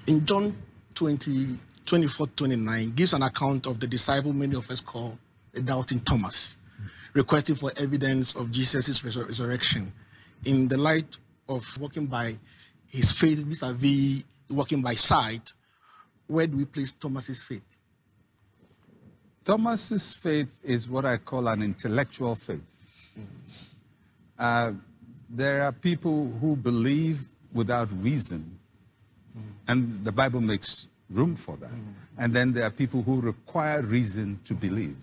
In John 20, 24-29, gives an account of the disciple many of us call the doubting Thomas, requesting for evidence of Jesus' resurrection in the light of walking by his faith vis-a-vis walking by sight. Where do we place Thomas's faith? Thomas's faith is what I call an intellectual faith. There are people who believe without reason, and the Bible makes room for that. And then there are people who require reason to believe.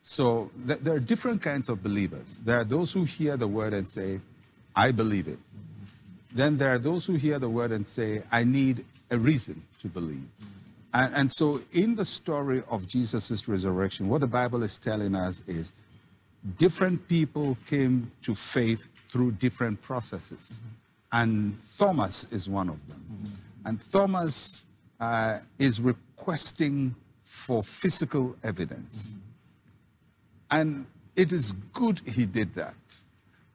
So there are different kinds of believers. There are those who hear the word and say, I believe it. Then there are those who hear the word and say, I need a reason to believe. And so in the story of Jesus' resurrection, what the Bible is telling us is different people came to faith through different processes. And Thomas is one of them. And Thomas is requesting for physical evidence. And it is good he did that,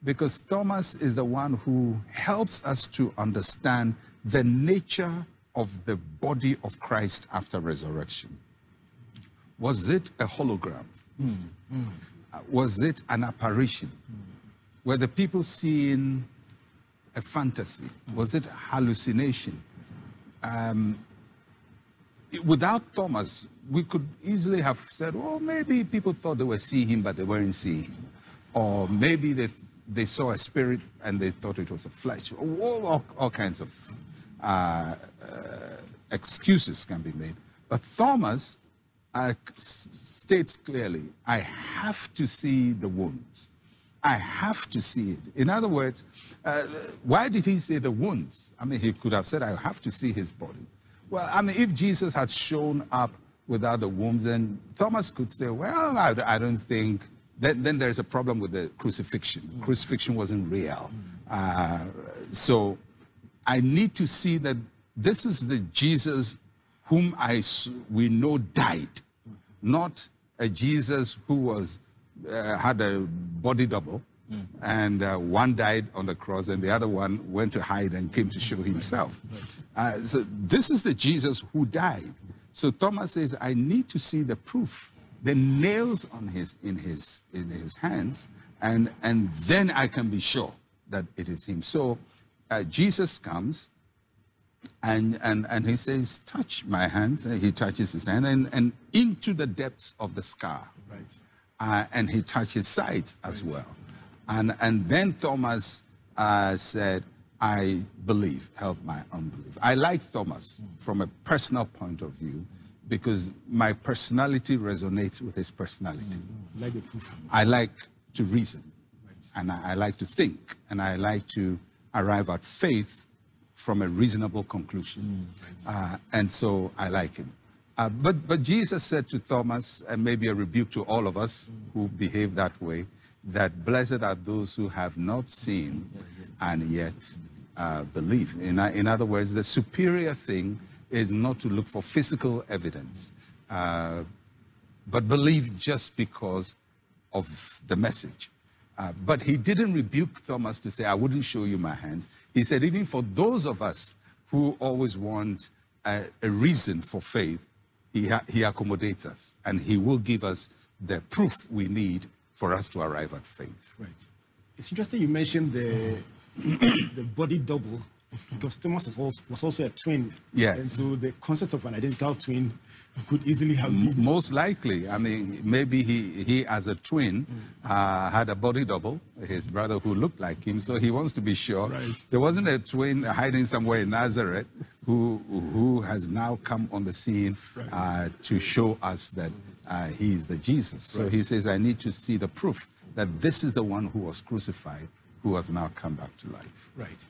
because Thomas is the one who helps us to understand the nature of the body of Christ after resurrection. Was it a hologram? Was it an apparition? Were the people seeing a fantasy? Was it hallucination? Without Thomas, we could easily have said, well, maybe people thought they were seeing him, but they weren't seeing him. Or maybe they saw a spirit and they thought it was a flesh. All kinds of excuses can be made. But Thomas states clearly, I have to see the wounds. I have to see it. In other words, why did he say the wounds? I mean, he could have said, I have to see his body. Well, I mean, if Jesus had shown up without the wounds, then Thomas could say, well, I don't think, then there's a problem with the crucifixion. Crucifixion wasn't real. So I need to see that this is the Jesus whom we know died, not a Jesus who was had a body double, and one died on the cross and the other one went to hide and came to show himself. So this is the Jesus who died. So Thomas says, I need to see the proof, the nails on in his hands, and then I can be sure that it is him. So Jesus comes and he says, touch my hands. He touches his hand and into the depths of the scar. And he touched his sides as well. And then Thomas said, I believe, help my unbelief. I like Thomas from a personal point of view because my personality resonates with his personality. Like the proof. I like to reason, and I like to think, and I like to arrive at faith from a reasonable conclusion. And so I like him. But Jesus said to Thomas, and maybe a rebuke to all of us who behave that way, that blessed are those who have not seen and yet believe. In other words, the superior thing is not to look for physical evidence, but believe just because of the message. But he didn't rebuke Thomas to say, I wouldn't show you my hands. He said, even for those of us who always want a reason for faith, he accommodates us, and he will give us the proof we need for us to arrive at faith. Right. It's interesting you mentioned the body double, because Thomas was also a twin. Yes. And so the concept of an identical twin could easily have been. Most likely. I mean, maybe he as a twin, had a body double, his brother who looked like him, so he wants to be sure. Right. There wasn't a twin hiding somewhere in Nazareth who has now come on the scene to show us that he is the Jesus. So he says, I need to see the proof that this is the one who was crucified, who has now come back to life. Right.